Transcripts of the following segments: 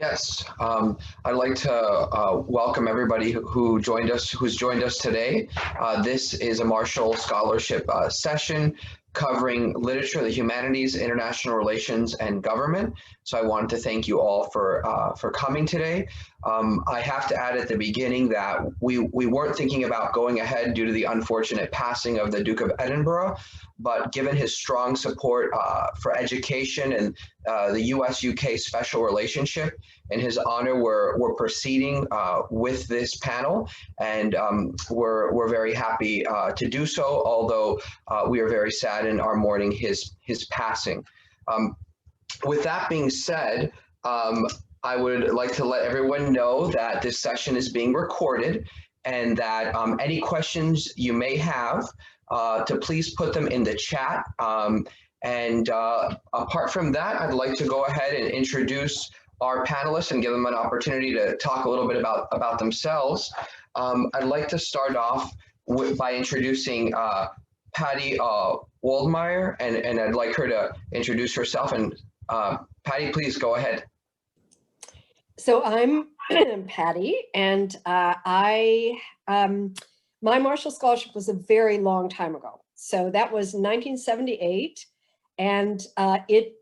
Yes, I'd like to welcome everybody who's joined us today. This is a Marshall Scholarship session covering literature, the humanities, international relations, and government. So I wanted to thank you all for coming today. I have to add at the beginning that we weren't thinking about going ahead due to the unfortunate passing of the Duke of Edinburgh, but given his strong support for education and the U.S.-UK special relationship, in his honor, we're proceeding with this panel, and we're very happy to do so. Although we are very sad and are mourning his passing. With that being said, I would like to let everyone know that this session is being recorded, and that any questions you may have, to please put them in the chat. And apart from that, I'd like to go ahead and introduce our panelists and give them an opportunity to talk a little bit about themselves. I'd like to start off by introducing Patty Waldmeyer, and I'd like her to introduce herself. And Patty, please go ahead. So I'm Patty, and my Marshall Scholarship was a very long time ago. So that was 1978, and it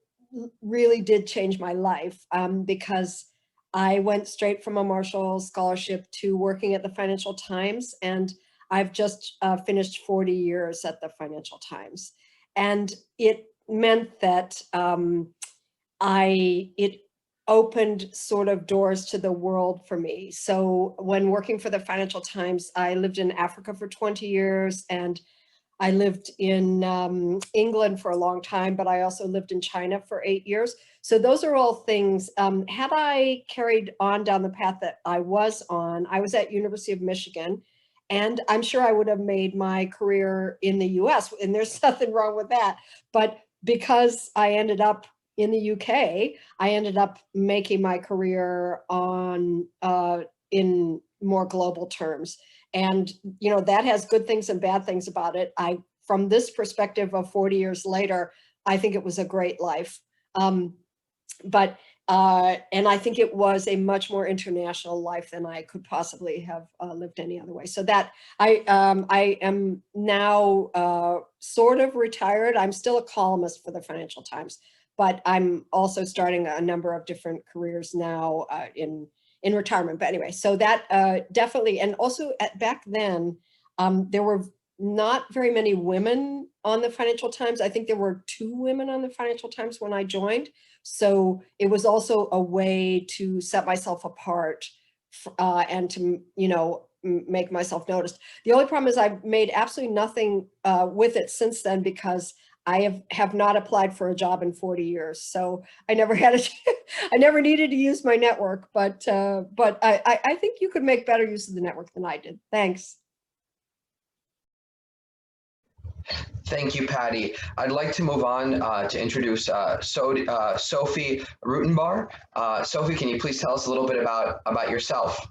really did change my life because I went straight from a Marshall Scholarship to working at the Financial Times, and I've just finished 40 years at the Financial Times. And it meant that it opened sort of doors to the world for me. So when working for the Financial Times, I lived in Africa for 20 years, and I lived in England for a long time, but I also lived in China for 8 years. So those are all things. Had I carried on down the path that I was on, I was at University of Michigan, and I'm sure I would have made my career in the US, and there's nothing wrong with that. But because I ended up in the UK, I ended up making my career in more global terms. And, you know, that has good things and bad things about it. From this perspective of 40 years later, I think it was a great life. And I think it was a much more international life than I could possibly have lived any other way. So that I am now sort of retired. I'm still a columnist for the Financial Times, but I'm also starting a number of different careers now in retirement. But anyway, so that definitely, and also back then, there were not very many women on the Financial Times. I think there were 2 women on the Financial Times when I joined. So it was also a way to set myself apart and to, you know, make myself noticed. The only problem is I've made absolutely nothing with it since then, because I have not applied for a job in 40 years. So I never had I never needed to use my network, but I think you could make better use of the network than I did. Thanks. Thank you, Patty. I'd like to move on to introduce Sophie Rootenbar. Sophie, can you please tell us a little bit about yourself?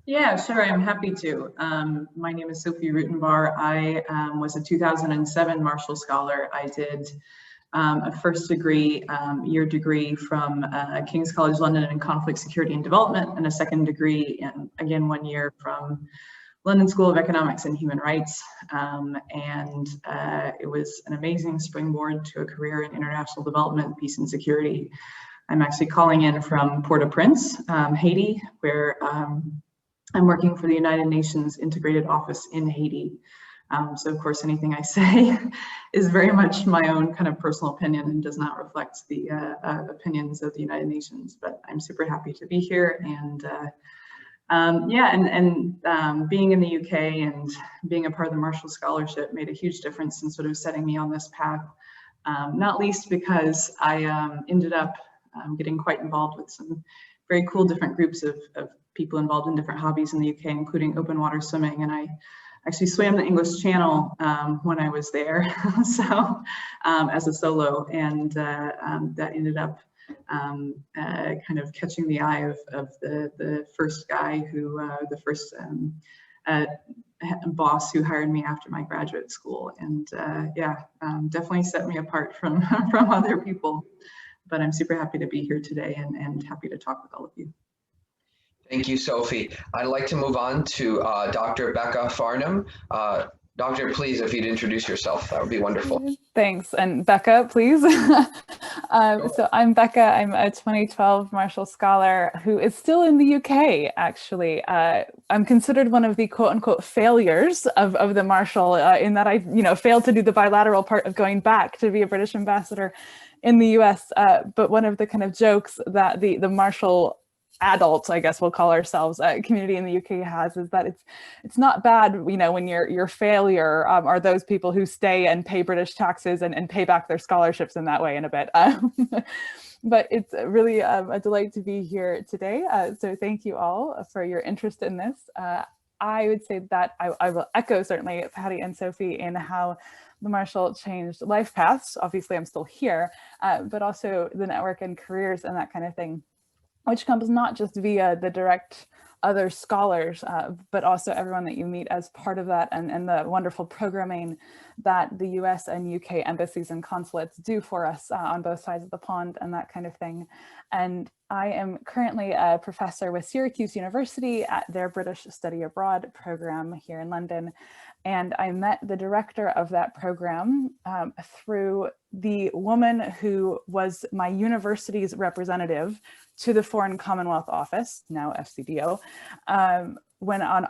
Yeah, sure, I'm happy to. My name is Sophie Rootenbar. I was a 2007 Marshall Scholar. I did a first degree, year degree from King's College London in Conflict, Security and Development, and a second degree, and again 1 year from London School of Economics and Human Rights. It was an amazing springboard to a career in international development, peace and security. I'm actually calling in from Port-au-Prince, Haiti, where I'm working for the United Nations Integrated Office in Haiti. So of course, anything I say is very much my own kind of personal opinion and does not reflect the opinions of the United Nations, but I'm super happy to be here. And being in the UK and being a part of the Marshall Scholarship made a huge difference in sort of setting me on this path, not least because I ended up getting quite involved with some very cool different groups of people involved in different hobbies in the UK, including open water swimming. And I actually swam the English Channel when I was there, so as a solo, and that ended up kind of catching the eye of the first guy who, the first boss who hired me after my graduate school, and definitely set me apart from from other people. but I'm super happy to be here today and happy to talk with all of you. Thank you, Sophie. I'd like to move on to Dr. Becca Farnham. Doctor, please, if you'd introduce yourself, that would be wonderful. Thanks. And Becca, please. So I'm Becca. I'm a 2012 Marshall Scholar who is still in the UK, actually. I'm considered one of the quote unquote failures of the Marshall in that I failed to do the bilateral part of going back to be a British ambassador in the US. But one of the kind of jokes that the Marshall adults, I guess we'll call ourselves, community in the UK has is that it's not bad, when your failure are those people who stay and pay British taxes and pay back their scholarships in that way in a bit. But it's really a delight to be here today. So thank you all for your interest in this. I would say that I will echo certainly Patty and Sophie in how the Marshall changed life paths. Obviously, I'm still here, but also the network and careers and that kind of thing, which comes not just via the direct other scholars, but also everyone that you meet as part of that and the wonderful programming that the US and UK embassies and consulates do for us on both sides of the pond and that kind of thing. And I am currently a professor with Syracuse University at their British Study Abroad program here in London. And I met the director of that program through the woman who was my university's representative to the Foreign Commonwealth Office, now FCDO,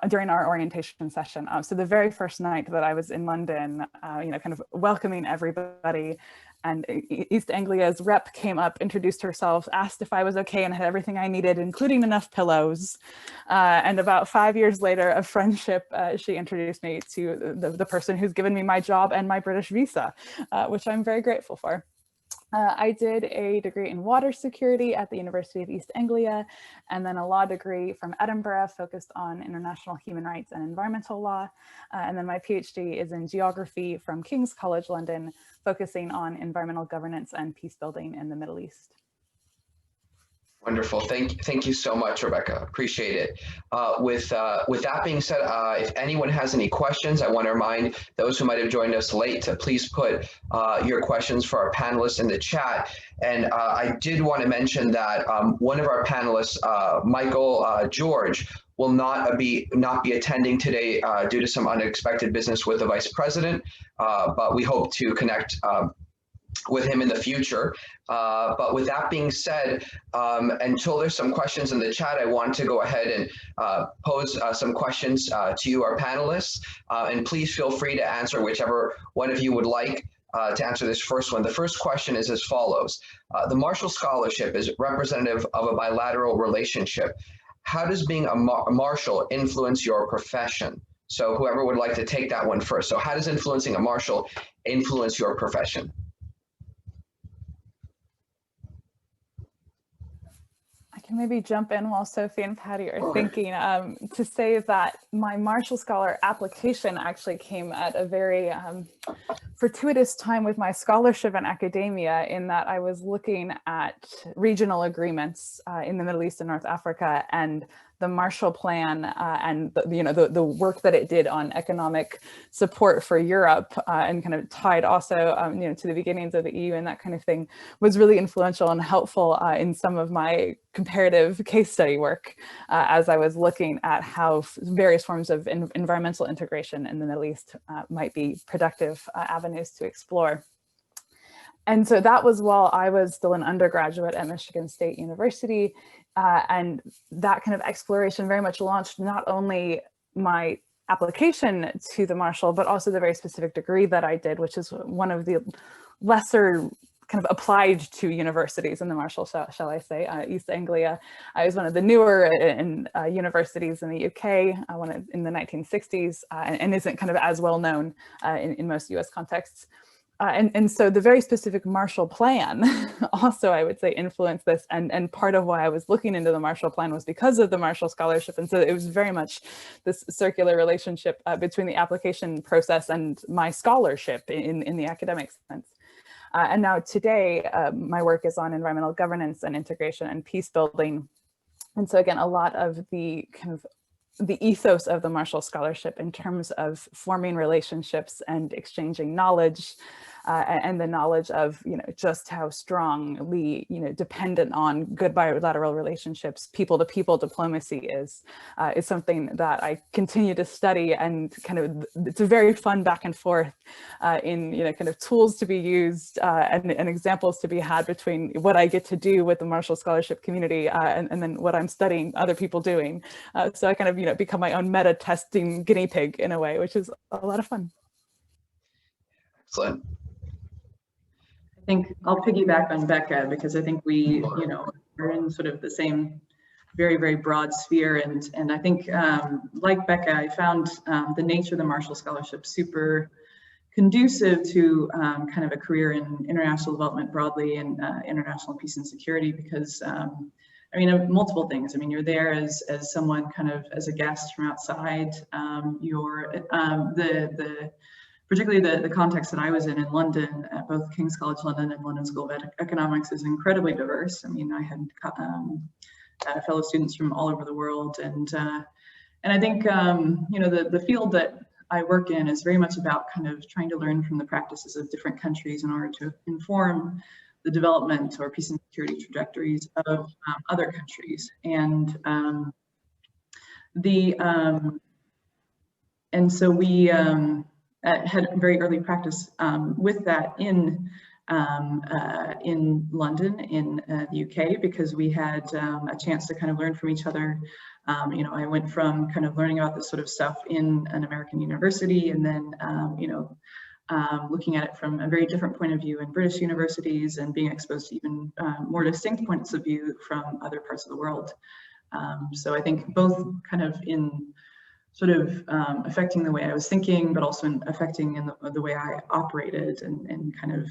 during our orientation session. So the very first night that I was in London, kind of welcoming everybody, and East Anglia's rep came up, introduced herself, asked if I was okay and had everything I needed, including enough pillows. And about 5 years later of friendship, she introduced me to the person who's given me my job and my British visa, which I'm very grateful for. I did a degree in water security at the University of East Anglia, and then a law degree from Edinburgh focused on international human rights and environmental law. And then my PhD is in geography from King's College London, focusing on environmental governance and peace building in the Middle East. Wonderful. Thank you so much, Rebecca. Appreciate it. With that being said, if anyone has any questions, I want to remind those who might have joined us late to please put your questions for our panelists in the chat. And I did want to mention that one of our panelists, Michael George, will not be attending today due to some unexpected business with the Vice President, but we hope to connect with him in the future. But with that being said, until there's some questions in the chat, I want to go ahead and pose some questions to you, our panelists, and please feel free to answer whichever one of you would like to answer this first one. The first question is as follows. The Marshall Scholarship is representative of a bilateral relationship. How does being a Marshall influence your profession? So whoever would like to take that one first. So how does influencing a Marshall influence your profession? Can maybe jump in while Sophie and Patty are thinking to say that my Marshall Scholar application actually came at a very fortuitous time with my scholarship in academia, in that I was looking at regional agreements in the Middle East and North Africa, and the Marshall Plan and the work that it did on economic support for Europe and kind of tied also to the beginnings of the EU and that kind of thing was really influential and helpful in some of my comparative case study work as I was looking at how various forms of environmental integration in the Middle East might be productive avenues to explore. And so that was while I was still an undergraduate at Michigan State University. And that kind of exploration very much launched not only my application to the Marshall, but also the very specific degree that I did, which is one of the lesser kind of applied to universities in the Marshall, shall I say. East Anglia is one of the newer universities in the UK, one in the 1960s, and isn't kind of as well known in most US contexts. And so the very specific Marshall Plan also, I would say, influenced this. And part of why I was looking into the Marshall Plan was because of the Marshall Scholarship. And so it was very much this circular relationship between the application process and my scholarship in the academic sense. And now today, my work is on environmental governance and integration and peace building. And so again, a lot of the kind of the ethos of the Marshall Scholarship in terms of forming relationships and exchanging knowledge and the knowledge of, just how strongly, dependent on good bilateral relationships, people-to-people diplomacy is something that I continue to study, and kind of, it's a very fun back and forth in, kind of tools to be used and examples to be had between what I get to do with the Marshall Scholarship community and then what I'm studying other people doing. So I kind of, become my own meta testing guinea pig in a way, which is a lot of fun. Excellent. I think I'll piggyback on Becca, because I think we, are in sort of the same very, very broad sphere. And I think, like Becca, I found the nature of the Marshall Scholarship super conducive to kind of a career in international development broadly and international peace and security, because I mean, multiple things. I mean, you're there as someone kind of as a guest from outside. You're particularly the context that I was in London, at both King's College London and London School of Economics, is incredibly diverse. I mean, I had fellow students from all over the world, and I think the field that I work in is very much about kind of trying to learn from the practices of different countries in order to inform the development or peace and security trajectories of other countries. And so we had very early practice with that in London, in the UK, because we had a chance to kind of learn from each other. I went from kind of learning about this sort of stuff in an American university, and then looking at it from a very different point of view in British universities, and being exposed to even more distinct points of view from other parts of the world. So I think both kind of in sort of affecting the way I was thinking, but also in affecting in the way I operated, and kind of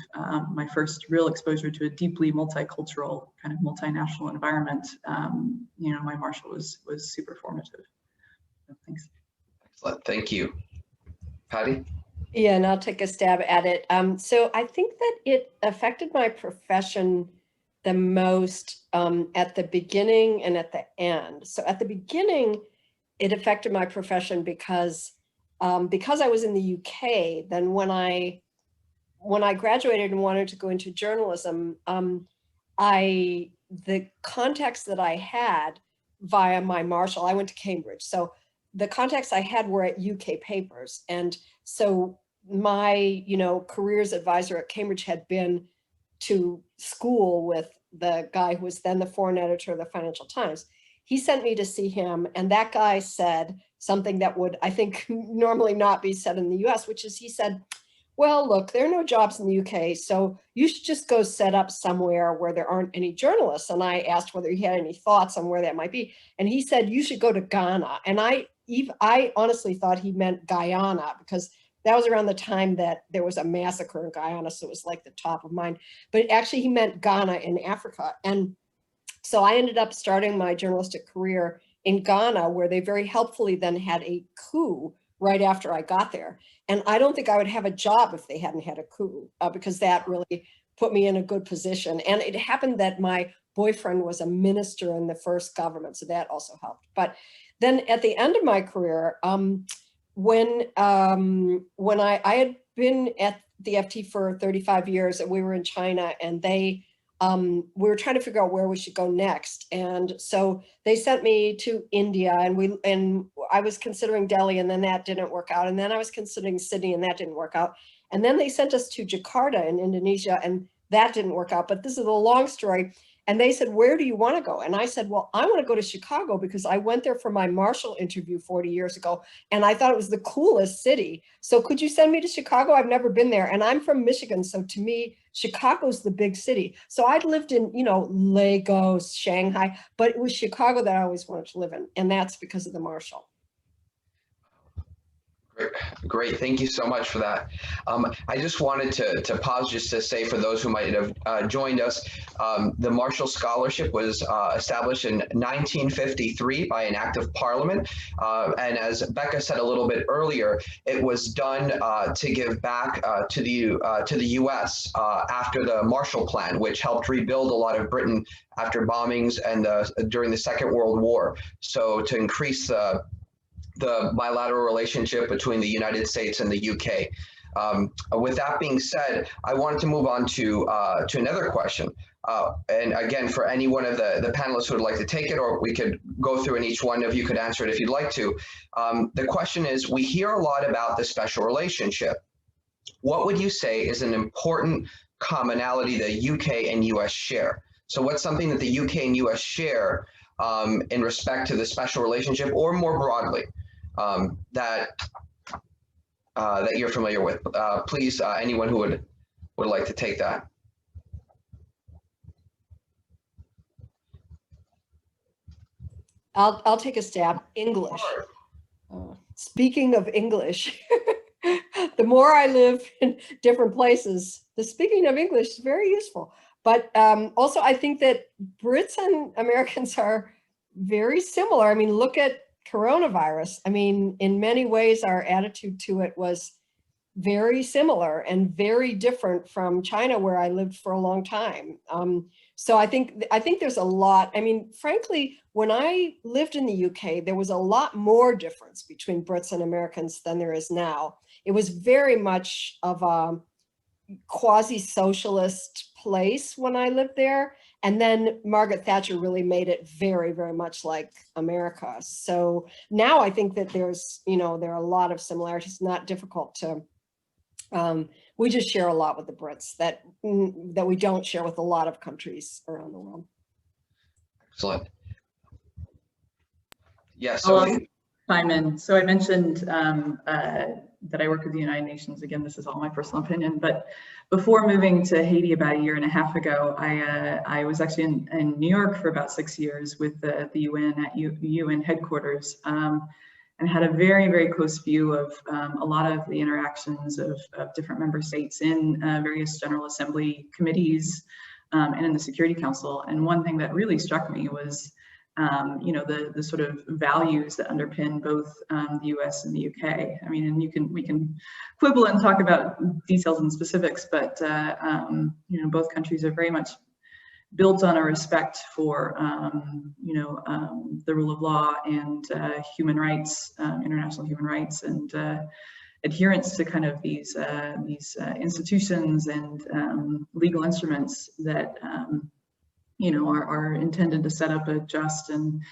my first real exposure to a deeply multicultural, kind of multinational environment. My Marshall was super formative. So, thanks. Excellent, thank you. Patty? Yeah, and I'll take a stab at it. So I think that it affected my profession the most at the beginning and at the end. So at the beginning, it affected my profession because I was in the UK. Then when I graduated and wanted to go into journalism, the contacts that I had via my Marshall, I went to Cambridge. So the contacts I had were at UK papers. And so my, careers advisor at Cambridge had been to school with the guy who was then the foreign editor of the Financial Times. He sent me to see him, and that guy said something that would, I think, normally not be said in the US, which is, he said, well, look, there are no jobs in the UK, so you should just go set up somewhere where there aren't any journalists. And I asked whether he had any thoughts on where that might be. And he said, you should go to Ghana. And I honestly thought he meant Guyana, because that was around the time that there was a massacre in Guyana, so it was like the top of mind. But actually, he meant Ghana in Africa. And so I ended up starting my journalistic career in Ghana, where they very helpfully then had a coup right after I got there. And I don't think I would have a job if they hadn't had a coup, because that really put me in a good position. And it happened that my boyfriend was a minister in the first government, so that also helped. But then at the end of my career, when I had been at the FT for 35 years, and we were in China, and we were trying to figure out where we should go next. And so they sent me to India, and I was considering Delhi, and then that didn't work out. And then I was considering Sydney, and that didn't work out. And then they sent us to Jakarta in Indonesia, and that didn't work out. But this is a long story. And they said, where do you want to go? And I said, well, I want to go to Chicago, because I went there for my Marshall interview 40 years ago, and I thought it was the coolest city. So could you send me to Chicago? I've never been there. And I'm from Michigan. So to me, Chicago's the big city. So I'd lived in, Lagos, Shanghai, but it was Chicago that I always wanted to live in. And that's because of the Marshall. Great, thank you so much for that. I just wanted to pause just to say, for those who might have joined us, the Marshall Scholarship was established in 1953 by an act of Parliament. And as Becca said a little bit earlier, it was done to give back to the US after the Marshall Plan, which helped rebuild a lot of Britain after bombings and during the Second World War. So to increase the bilateral relationship between the United States and the UK. With that being said, I wanted to move on to another question. And again, for any one of the panelists who would like to take it, or we could go through and each one of you could answer it if you'd like to. The question is, we hear a lot about the special relationship. What would you say is an important commonality the UK and US share? So what's something that the UK and US share in respect to the special relationship, or more broadly, that you're familiar with? Please, anyone who would like to take that. I'll take a stab. English. Speaking of English, the more I live in different places, the speaking of English is very useful. But also, I think that Brits and Americans are very similar. I mean, look at coronavirus. I mean, in many ways, our attitude to it was very similar and very different from China, where I lived for a long time. So I think there's a lot. I mean, frankly, when I lived in the UK, there was a lot more difference between Brits and Americans than there is now. It was very much of a quasi-socialist place when I lived there. And then Margaret Thatcher really made it very, very much like America. So now I think that there's, there are a lot of similarities, not difficult to, we just share a lot with the Brits that we don't share with a lot of countries around the world. Excellent. Yeah, so chime in. So I mentioned that I work with the United Nations. Again, this is all my personal opinion, but before moving to Haiti about 1.5 years ago, I was actually in New York for about 6 years with the UN at UN headquarters, and had a very, very close view of a lot of the interactions of different member states in various General Assembly committees and in the Security Council. And one thing that really struck me was the sort of values that underpin both the US and the UK. I mean, and we can quibble and talk about details and specifics, but both countries are very much built on a respect for the rule of law and human rights, international human rights, and adherence to kind of these institutions and legal instruments that are intended to set up a just and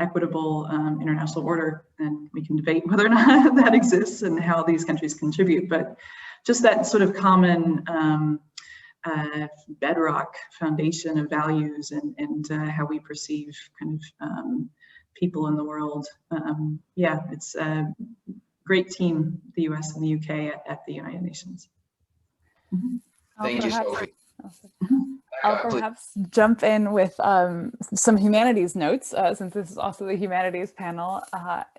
equitable international order. And we can debate whether or not that exists and how these countries contribute, but just that sort of common bedrock foundation of values and how we perceive kind of people in the world. Yeah, it's a great team, the US and the UK at the United Nations. Mm-hmm. Thank you, Sophie. I'll perhaps jump in with some humanities notes, since this is also the humanities panel,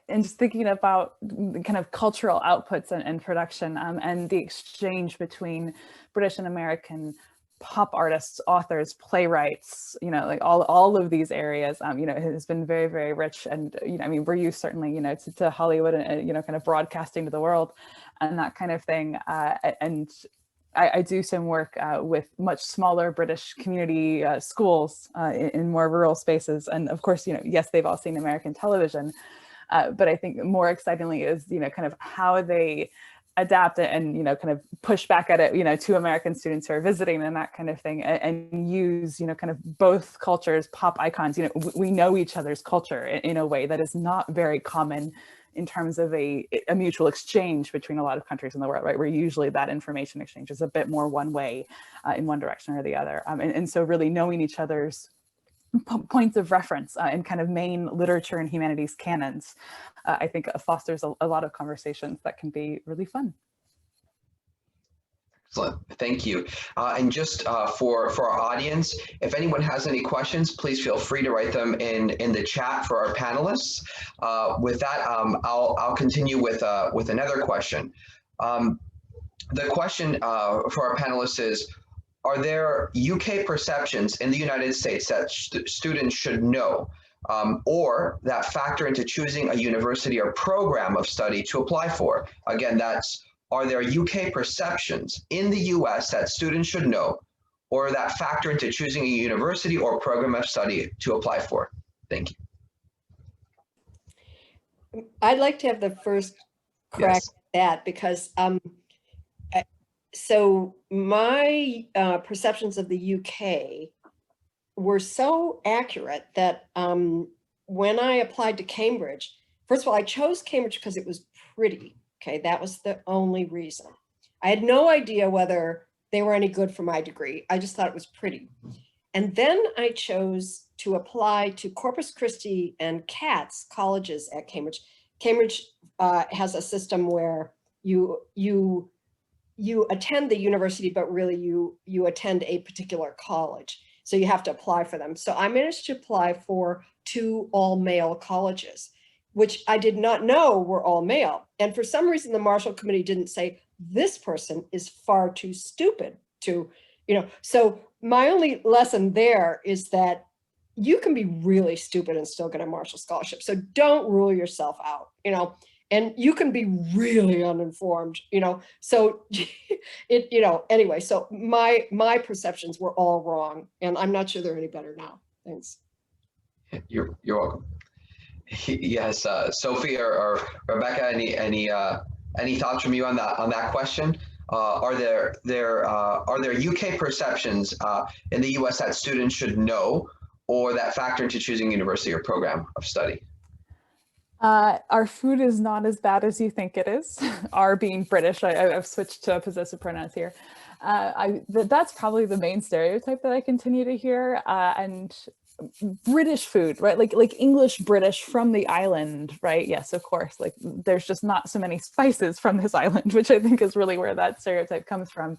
and just thinking about kind of cultural outputs and production and the exchange between British and American pop artists, authors, playwrights, like all of these areas, it has been very, very rich. And, I mean, we're used certainly, to Hollywood and, kind of broadcasting to the world and that kind of thing. And I do some work with much smaller British community schools in more rural spaces. And of course, yes, they've all seen American television, but I think more excitingly is, kind of how they adapt it and, kind of push back at it, to American students who are visiting and that kind of thing, and use, kind of both cultures, pop icons. We know each other's culture in a way that is not very common in terms of a mutual exchange between a lot of countries in the world, right? Where usually that information exchange is a bit more one way in one direction or the other. And so really knowing each other's points of reference and kind of main literature and humanities canons, I think fosters a lot of conversations that can be really fun. Excellent, thank you. And just for our audience, if anyone has any questions, please feel free to write them in the chat for our panelists. With that, I'll continue with another question. The question for our panelists is, are there UK perceptions in the United States that students should know, or that factor into choosing a university or program of study to apply for? Again, are there UK perceptions in the US that students should know, or that factor into choosing a university or program of study to apply for? Thank you. I'd like to have the first crack Yes. that because so my perceptions of the UK were so accurate that when I applied to Cambridge, first of all, I chose Cambridge because it was pretty. Okay, that was the only reason. I had no idea whether they were any good for my degree. I just thought it was pretty. And then I chose to apply to Corpus Christi and Cat's colleges at Cambridge. Cambridge has a system where you attend the university, but really you attend a particular college. So you have to apply for them. So I managed to apply for 2 all-male colleges, which I did not know were all male. And for some reason, the Marshall Committee didn't say, this person is far too stupid to, so my only lesson there is that you can be really stupid and still get a Marshall Scholarship. So don't rule yourself out, and you can be really uninformed, so anyway, so my perceptions were all wrong, and I'm not sure they're any better now. Thanks. You're welcome. Yes, Sophie or Rebecca, any thoughts from you on that question? Are there UK perceptions in the US that students should know or that factor into choosing university or program of study? Our food is not as bad as you think it is. Our being British, I've switched to possessive pronouns here. That's probably the main stereotype that I continue to hear. And British food, right? Like English British from the island, right? Yes, of course. Like there's just not so many spices from this island, which I think is really where that stereotype comes from.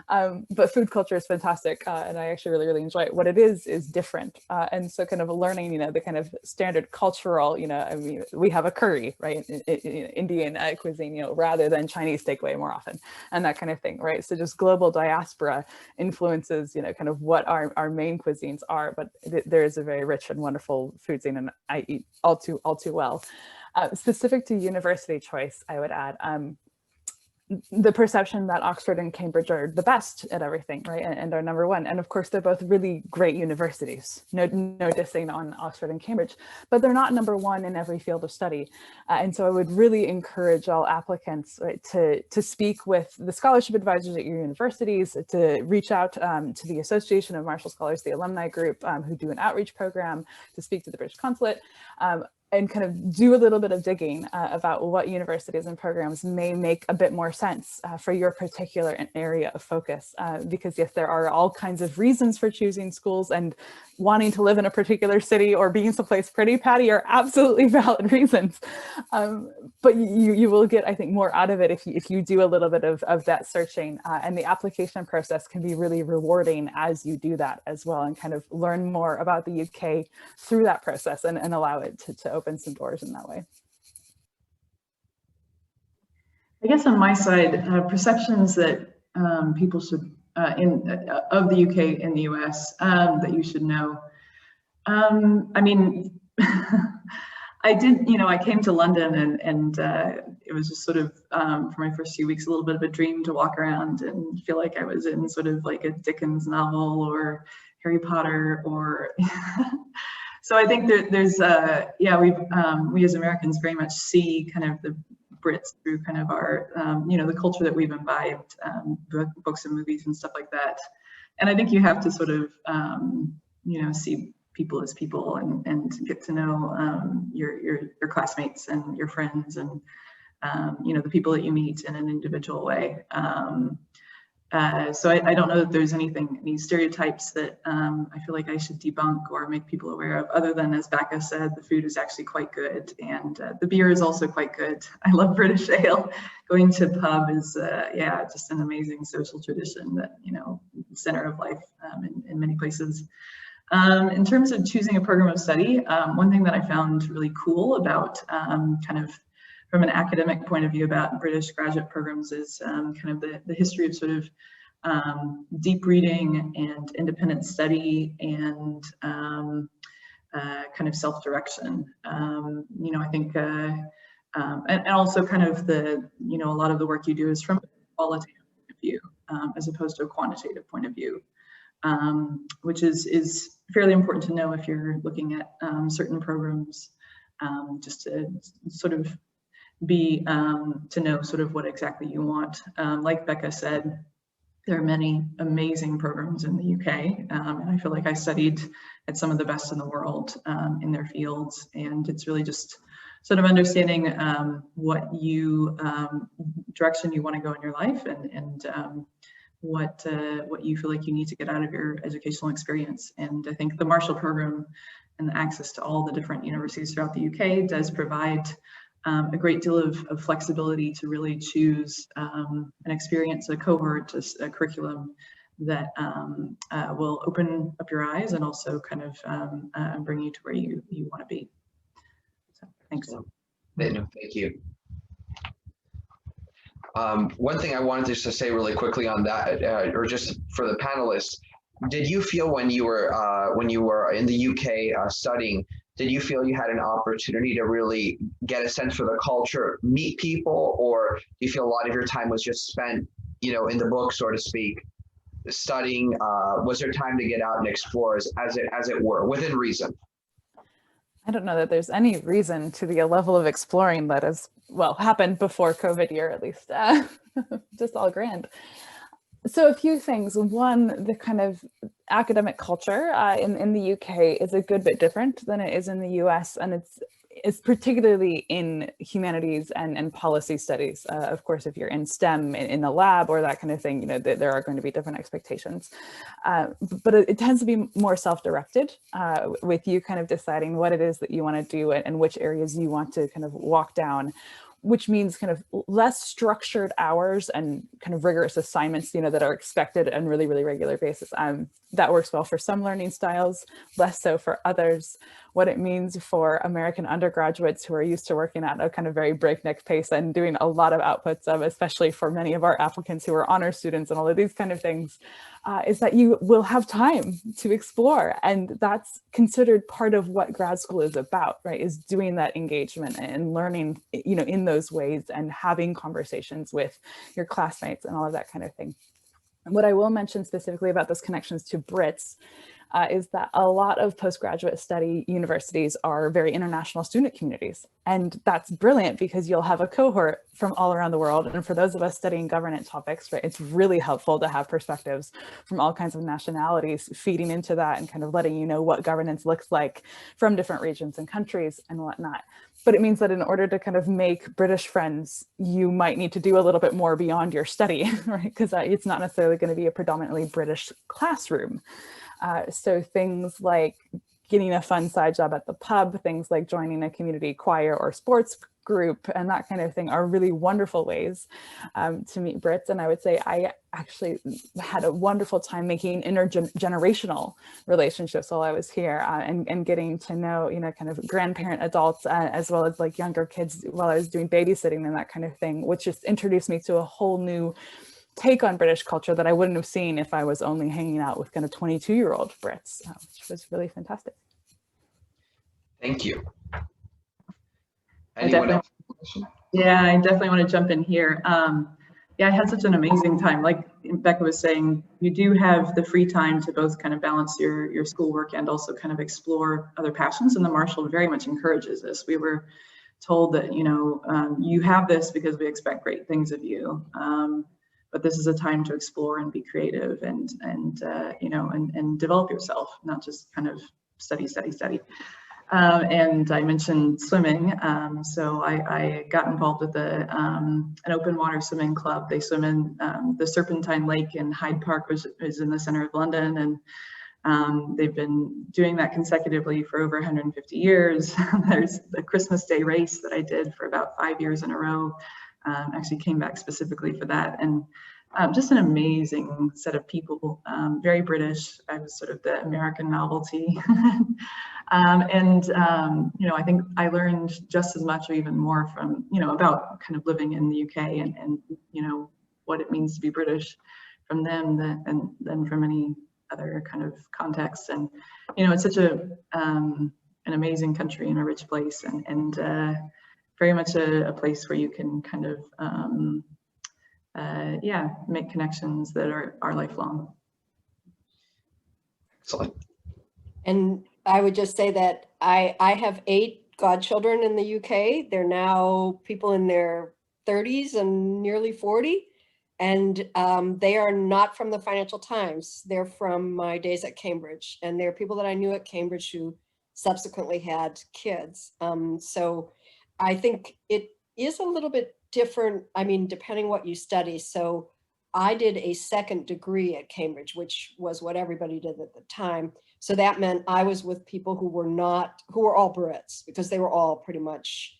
But food culture is fantastic, and I actually really enjoy it. What it is different, and so kind of learning, the kind of standard cultural, I mean, we have a curry, right? Indian cuisine, rather than Chinese takeaway more often, and that kind of thing, right? So just global diaspora influences, kind of what our main cuisines are, but there is a very rich and wonderful food scene, and I eat all too well. Specific to university choice, I would add the perception that Oxford and Cambridge are the best at everything, right, and are number one. And of course, they're both really great universities. No dissing on Oxford and Cambridge, but they're not number one in every field of study. And so I would really encourage all applicants, right, to speak with the scholarship advisors at your universities, to reach out to the Association of Marshall Scholars, the alumni group, who do an outreach program, to speak to the British Consulate, and kind of do a little bit of digging about what universities and programs may make a bit more sense for your particular area of focus. Because yes, there are all kinds of reasons for choosing schools, and wanting to live in a particular city or being someplace pretty, Patty, are absolutely valid reasons. But you will get, I think, more out of it if you do a little bit of that searching, and the application process can be really rewarding as you do that as well, and kind of learn more about the UK through that process, and allow it to open some doors in that way. I guess on my side, perceptions that people should of the UK and the US that you should know. I mean, I did, I came to London and it was just sort of, for my first few weeks, a little bit of a dream to walk around and feel like I was in sort of like a Dickens novel or Harry Potter or, so I think there's, we as Americans very much see kind of the Brits through kind of our, the culture that we've imbibed, books and movies and stuff like that. And I think you have to sort of, see people as people and get to know your classmates and your friends and, the people that you meet in an individual way. So I don't know that there's any stereotypes that I feel like I should debunk or make people aware of, other than, as Becca said, the food is actually quite good, and the beer is also quite good. I love British ale. Going to pub is, just an amazing social tradition that, center of life in many places. In terms of choosing a program of study, one thing that I found really cool about kind of from an academic point of view about British graduate programs is kind of the history of sort of deep reading and independent study and kind of self-direction. I think, and also kind of a lot of the work you do is from a qualitative point of view as opposed to a quantitative point of view, which is fairly important to know if you're looking at certain programs, just to sort of be to know sort of what exactly you want. Like Becca said, there are many amazing programs in the UK, and I feel like I studied at some of the best in the world in their fields, and it's really just sort of understanding what direction you want to go in your life, and what you feel like you need to get out of your educational experience. And I think the Marshall program and the access to all the different universities throughout the UK does provide a great deal of flexibility to really choose an experience, a cohort, a curriculum that will open up your eyes and also kind of bring you to where you want to be. So, thanks. Thank you. One thing I wanted just to say really quickly on that, or just for the panelists, did you feel when you were in the UK studying, did you feel you had an opportunity to really get a sense for the culture, meet people, or do you feel a lot of your time was just spent, in the book, so to speak, studying? Was there time to get out and explore, as it were, within reason? I don't know that there's any reason to the level of exploring that has, well, happened before COVID year, at least. Just all grand. So a few things. One, the kind of academic culture in the UK is a good bit different than it is in the US, and it's particularly in humanities and policy studies. Of course, if you're in STEM, in the lab or that kind of thing, there are going to be different expectations. But it tends to be more self-directed, with you kind of deciding what it is that you want to do and which areas you want to kind of walk down, which means kind of less structured hours and kind of rigorous assignments, that are expected on really, really regular basis. That works well for some learning styles, less so for others. What it means for American undergraduates who are used to working at a kind of very breakneck pace and doing a lot of outputs, especially for many of our applicants who are honor students and all of these kind of things, is that you will have time to explore. And that's considered part of what grad school is about, right? Is doing that engagement and learning, in those ways and having conversations with your classmates and all of that kind of thing. What I will mention specifically about those connections to Brits is that a lot of postgraduate study universities are very international student communities. And that's brilliant because you'll have a cohort from all around the world. And for those of us studying governance topics, right, it's really helpful to have perspectives from all kinds of nationalities feeding into that and kind of letting you know what governance looks like from different regions and countries and whatnot. But it means that in order to kind of make British friends, you might need to do a little bit more beyond your study, right? Because it's not necessarily going to be a predominantly British classroom. So things like getting a fun side job at the pub, things like joining a community choir or sports group and that kind of thing are really wonderful ways to meet Brits. And I would say I actually had a wonderful time making intergenerational relationships while I was here and getting to know, kind of grandparent adults as well as like younger kids while I was doing babysitting and that kind of thing, which just introduced me to a whole new take on British culture that I wouldn't have seen if I was only hanging out with kind of 22-year-old Brits, which was really fantastic. Thank you. Anyone else? Yeah, I definitely want to jump in here. Yeah, I had such an amazing time. Like Becca was saying, you do have the free time to both kind of balance your schoolwork and also kind of explore other passions. And the Marshall very much encourages this. We were told that, you have this because we expect great things of you. But this is a time to explore and be creative and develop yourself, not just kind of study. And I mentioned swimming. So I got involved with an open water swimming club. They swim in the Serpentine Lake in Hyde Park, which is in the center of London. And they've been doing that consecutively for over 150 years. There's the Christmas Day race that I did for about 5 years in a row. Actually came back specifically for that. And just an amazing set of people, very British. I was sort of the American novelty. I think I learned just as much or even more from, about kind of living in the UK and what it means to be British from them than from any other kind of context. And, it's such an amazing country and a rich place and very much a place where you can kind of, make connections that are lifelong. Excellent. And I would just say that I have 8 godchildren in the UK. They're now people in their 30s and nearly 40. And they are not from the Financial Times. They're from my days at Cambridge. And they're people that I knew at Cambridge who subsequently had kids. So I think it is a little bit different. I mean, depending what you study. So I did a second degree at Cambridge, which was what everybody did at the time. So that meant I was with people who were all Brits, because they were all pretty much,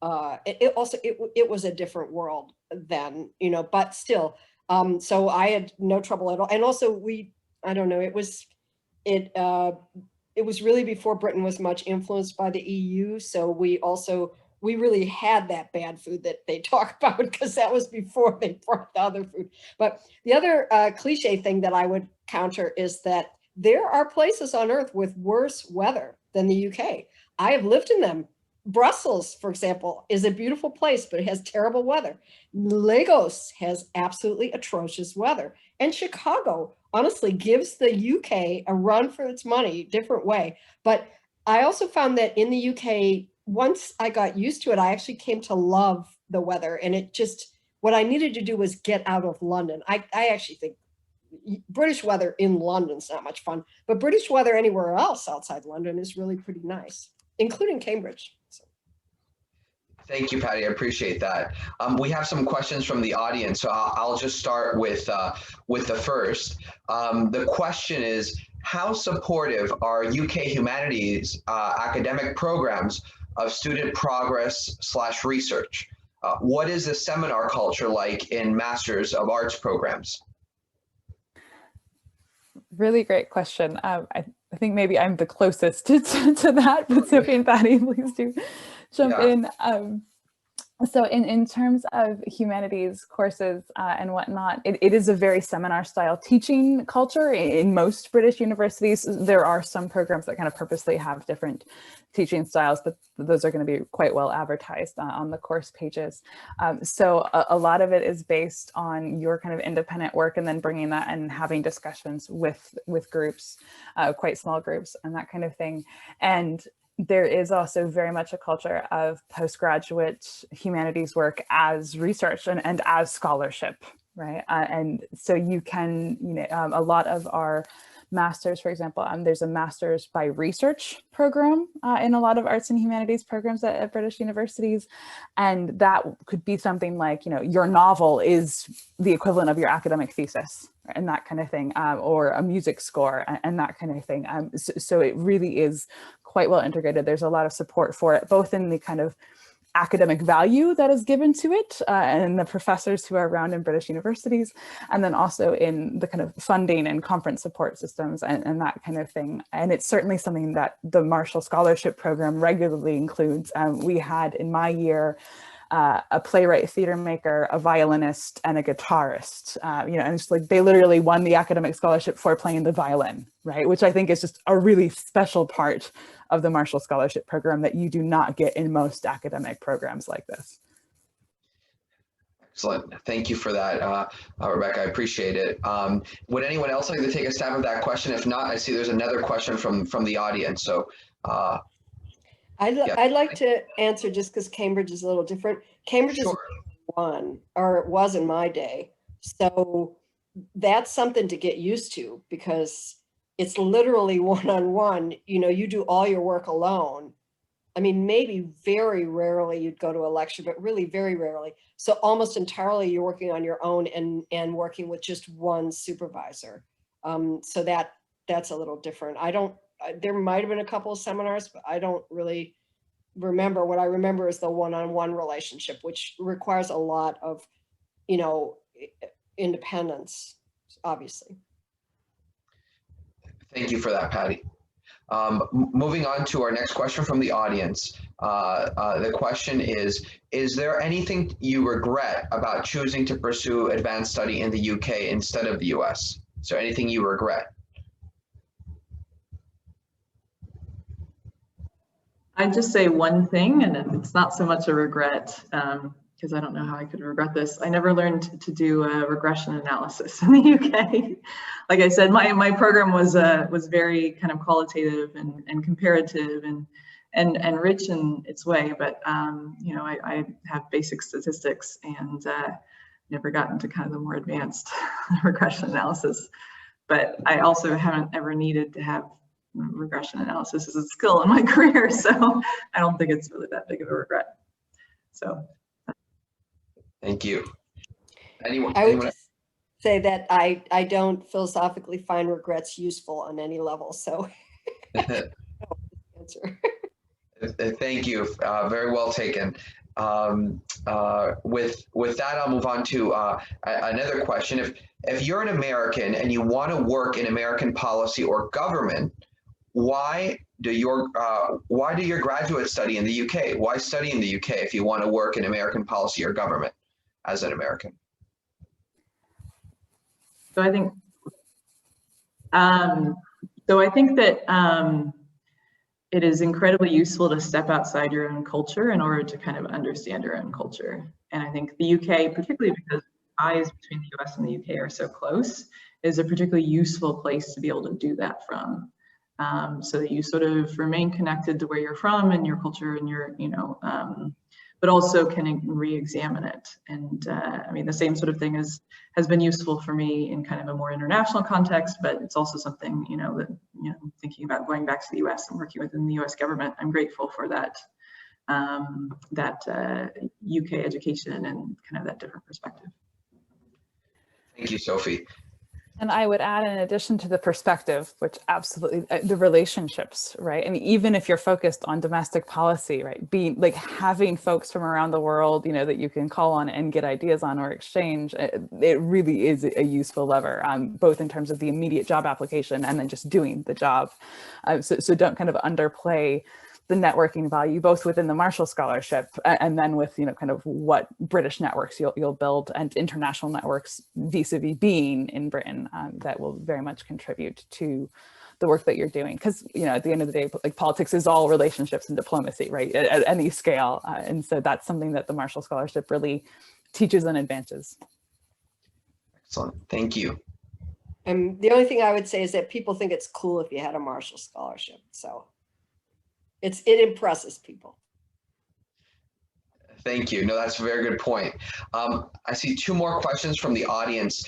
it was a different world then, but still. So I had no trouble at all. And also I don't know, it was really before Britain was much influenced by the EU. So we really had that bad food that they talk about, because that was before they brought the other food. But the other cliche thing that I would counter is that there are places on earth with worse weather than the UK. I have lived in them. Brussels, for example, is a beautiful place, but it has terrible weather. Lagos has absolutely atrocious weather. And Chicago, honestly, gives the UK a run for its money, different way. But I also found that in the UK, once I got used to it, I actually came to love the weather. And what I needed to do was get out of London. I actually think British weather in London's not much fun, but British weather anywhere else outside London is really pretty nice, including Cambridge. So. Thank you, Patty. I appreciate that. We have some questions from the audience, so I'll just start with the first. The question is, how supportive are UK humanities academic programs of student progress / research? What is the seminar culture like in Masters of Arts programs? Really great question. I think maybe I'm the closest to that, but Sophie and Patty, please do jump in. So in terms of humanities courses and whatnot, it is a very seminar style teaching culture in most British universities. There are some programs that kind of purposely have different teaching styles, but those are going to be quite well advertised on the course pages. So a lot of it is based on your kind of independent work, and then bringing that and having discussions with groups, quite small groups and that kind of thing. And there is also very much a culture of postgraduate humanities work as research and as scholarship, right? And so you can, a lot of our masters, for example, there's a master's by research program in a lot of arts and humanities programs at British universities. And that could be something like, your novel is the equivalent of your academic thesis and that kind of thing, or a music score and that kind of thing. So it really is quite well integrated. There's a lot of support for it, both in the kind of academic value that is given to it and the professors who are around in British universities, and then also in the kind of funding and conference support systems and that kind of thing. And it's certainly something that the Marshall Scholarship Program regularly includes. We had in my year a playwright, theater maker, a violinist, and a guitarist, and it's like they literally won the academic scholarship for playing the violin, right? Which I think is just a really special part of the Marshall Scholarship Program that you do not get in most academic programs like this. Excellent. Thank you for that, Rebecca. I appreciate it. Would anyone else like to take a stab at that question? If not, I see there's another question from the audience. So I'd like to answer, just because Cambridge is a little different. Cambridge is one, or it was in my day. So that's something to get used to, because it's literally one-on-one. You do all your work alone. I mean, maybe very rarely you'd go to a lecture, but really very rarely. So almost entirely you're working on your own and working with just one supervisor. So that's a little different. There might have been a couple of seminars, but I don't really remember. What I remember is the one-on-one relationship, which requires a lot of, independence, obviously. Thank you for that, Patty. Moving on to our next question from the audience. The question is there anything you regret about choosing to pursue advanced study in the UK instead of the US? Is there anything you regret? I'd just say one thing, and it's not so much a regret, because I don't know how I could regret this. I never learned to do a regression analysis in the UK. Like I said, my program was very kind of qualitative and comparative, and and rich in its way, but you know, I have basic statistics and never gotten to kind of the more advanced regression analysis. But I also haven't ever needed to have regression analysis as a skill in my career, so I don't think it's really that big of a regret. So thank you. Anyone? I would just say that I don't philosophically find regrets useful on any level, so answer. Thank you. Very well taken. With that, I'll move on to another question. If you're an American and you want to work in American policy or government, why do your graduates study in the UK? Why study in the UK if you want to work in American policy or government as an American? So I think that it is incredibly useful to step outside your own culture in order to kind of understand your own culture. And I think the UK, particularly because ties between the US and the UK are so close, is a particularly useful place to be able to do that from. So that you sort of remain connected to where you're from and your culture and your, you know, but also can re-examine it. And I mean, the same sort of thing has been useful for me in kind of a more international context, but it's also something, you know, that, you know, thinking about going back to the US and working within the US government, I'm grateful for that, UK education and kind of that different perspective. Thank you, Sophie. And I would add, in addition to the perspective, which absolutely, the relationships, right? I mean, even if you're focused on domestic policy, right? Being like having folks from around the world, you know, that you can call on and get ideas on or exchange, it really is a useful lever, both in terms of the immediate job application and then just doing the job. So don't kind of underplay the networking value, both within the Marshall Scholarship and then with, you know, kind of what British networks you'll build and international networks vis-a-vis being in Britain, that will very much contribute to the work that you're doing. Because, you know, at the end of the day, like politics is all relationships and diplomacy, right, at any scale. And so that's something that the Marshall Scholarship really teaches and advances. Excellent, thank you. And the only thing I would say is that people think it's cool if you had a Marshall Scholarship, so. It impresses people. Thank you. No, that's a very good point. I see two more questions from the audience.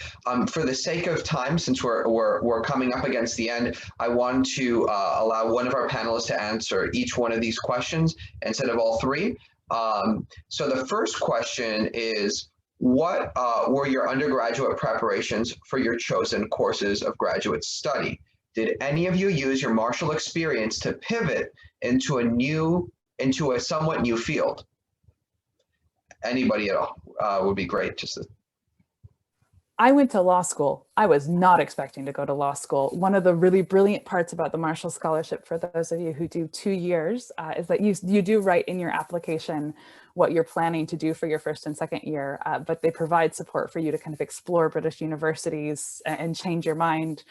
For the sake of time, since we're coming up against the end, I want to allow one of our panelists to answer each one of these questions instead of all three. So the first question is, what were your undergraduate preparations for your chosen courses of graduate study? Did any of you use your Marshall experience to pivot into a somewhat new field? Anybody at all would be great. I went to law school. I was not expecting to go to law school. One of the really brilliant parts about the Marshall Scholarship, for those of you who do 2 years, is that you do write in your application what you're planning to do for your first and second year, but they provide support for you to kind of explore British universities and change your mind,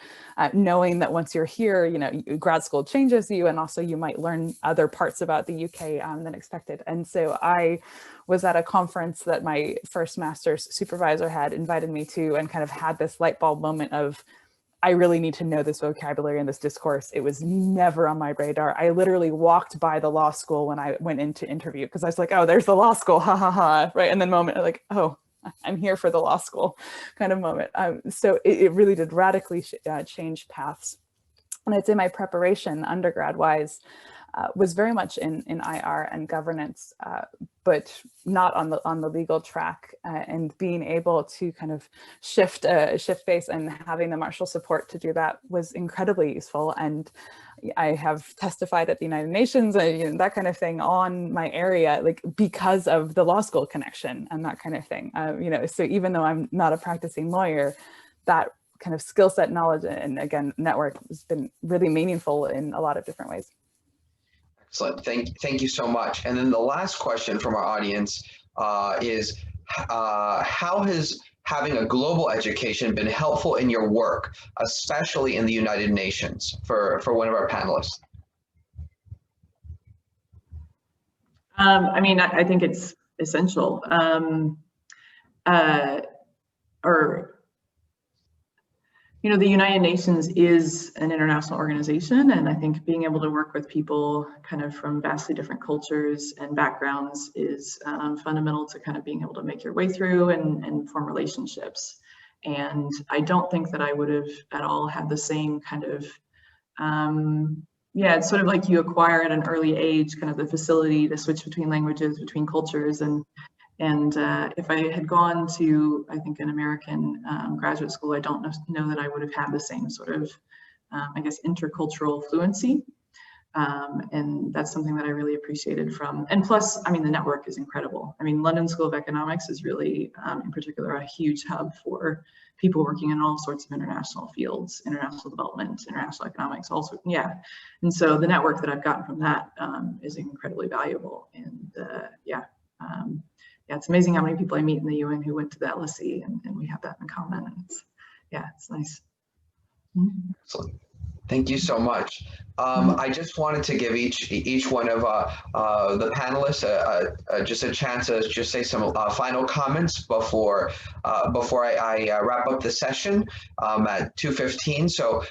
knowing that once you're here, you know, grad school changes you, and also you might learn other parts about the UK than expected. And so I was at a conference that my first master's supervisor had invited me to, and kind of had this light bulb moment of, I really need to know this vocabulary and this discourse. It was never on my radar. I literally walked by the law school when I went in to interview, because I was like, oh, there's the law school, ha ha ha, right? And then moment like, oh, I'm here for the law school kind of moment. So it really did radically change paths. And I'd say my preparation undergrad wise was very much in IR and governance, but not on the legal track, and being able to kind of shift base and having the Marshall support to do that was incredibly useful. And I have testified at the United Nations, you know, that kind of thing on my area, like because of the law school connection and that kind of thing. You know, so even though I'm not a practicing lawyer, that kind of skill set, knowledge, and again, network has been really meaningful in a lot of different ways. Excellent. Thank you so much. And then the last question from our audience is, how has having a global education been helpful in your work, especially in the United Nations, for one of our panelists? I mean, I think it's essential. the United Nations is an international organization, and I think being able to work with people kind of from vastly different cultures and backgrounds is fundamental to kind of being able to make your way through and form relationships. And I don't think that I would have at all had the same kind of, it's sort of like you acquire at an early age kind of the facility to switch between languages, between cultures, and if I had gone to, I think, an American graduate school, I don't know that I would have had the same sort of, I guess, intercultural fluency. And that's something that I really appreciated from, and plus, I mean, the network is incredible. I mean, London School of Economics is really, in particular, a huge hub for people working in all sorts of international fields, international development, international economics, also, yeah. And so the network that I've gotten from that is incredibly valuable. And it's amazing how many people I meet in the UN who went to the LSE, and we have that in common. And it's nice. Excellent. Thank you so much. I just wanted to give each one of the panelists just a chance to just say some final comments before I wrap up the session at 2:15. So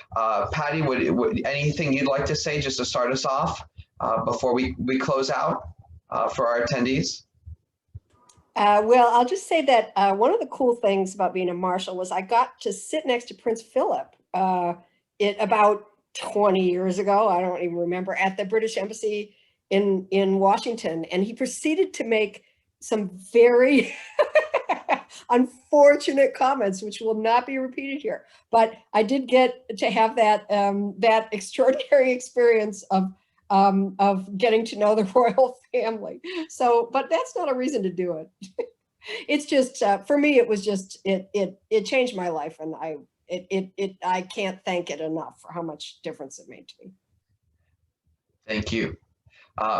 Patty, would anything you'd like to say just to start us off before we close out for our attendees? Well, I'll just say that one of the cool things about being a Marshal was I got to sit next to Prince Philip about 20 years ago, I don't even remember, at the British Embassy in Washington. And he proceeded to make some very unfortunate comments, which will not be repeated here. But I did get to have that that extraordinary experience of getting to know the royal family. So, but that's not a reason to do it. It's just, for me, it was just, it changed my life, and I can't thank it enough for how much difference it made to me. Thank you.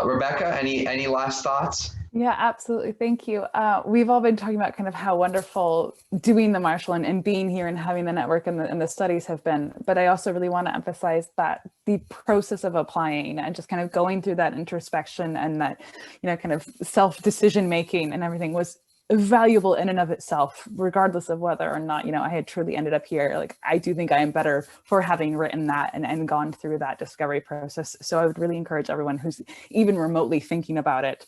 Rebecca, any last thoughts? Yeah, absolutely. Thank you. We've all been talking about kind of how wonderful doing the Marshal and being here and having the network and the studies have been. But I also really want to emphasize that the process of applying and just kind of going through that introspection and that, kind of self-decision making and everything was valuable in and of itself, regardless of whether or not, I had truly ended up here. Like, I do think I am better for having written that and gone through that discovery process. So I would really encourage everyone who's even remotely thinking about it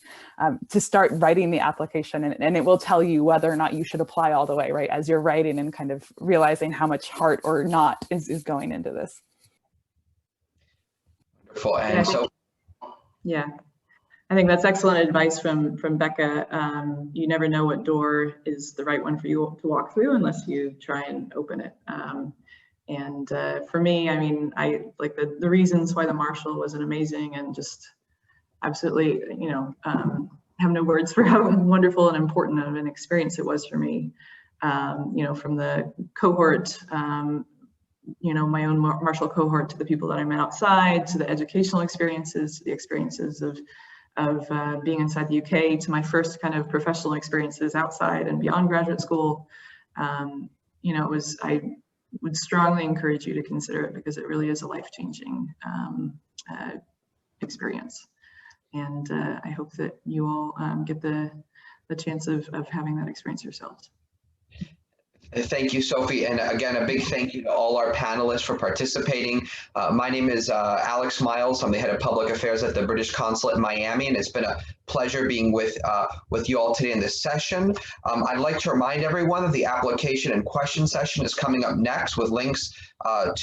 to start writing the application, and it will tell you whether or not you should apply all the way, right? As you're writing and kind of realizing how much heart or not is going into this. Wonderful. And so, yeah. I think that's excellent advice from Becca. You never know what door is the right one for you to walk through unless you try and open it. And for me, I mean, I like the reasons why the Marshal was an amazing and just absolutely, have no words for how wonderful and important of an experience it was for me. From the cohort, my own Marshal cohort, to the people that I met outside, to the educational experiences, the experiences of being inside the UK, to my first kind of professional experiences outside and beyond graduate school. I would strongly encourage you to consider it, because it really is a life-changing experience. And I hope that you all get the chance of having that experience yourselves. Thank you, Sophie. And again, a big thank you to all our panelists for participating. My name is Alex Miles. I'm the head of public affairs at the British Consulate in Miami, and it's been a pleasure being with you all today in this session. I'd like to remind everyone that the application and question session is coming up next with links on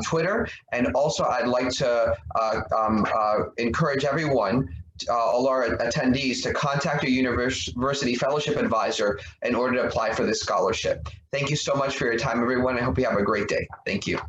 Twitter. And also, I'd like to encourage everyone, all our attendees, to contact your university fellowship advisor in order to apply for this scholarship. Thank you so much for your time, everyone. I hope you have a great day. Thank you.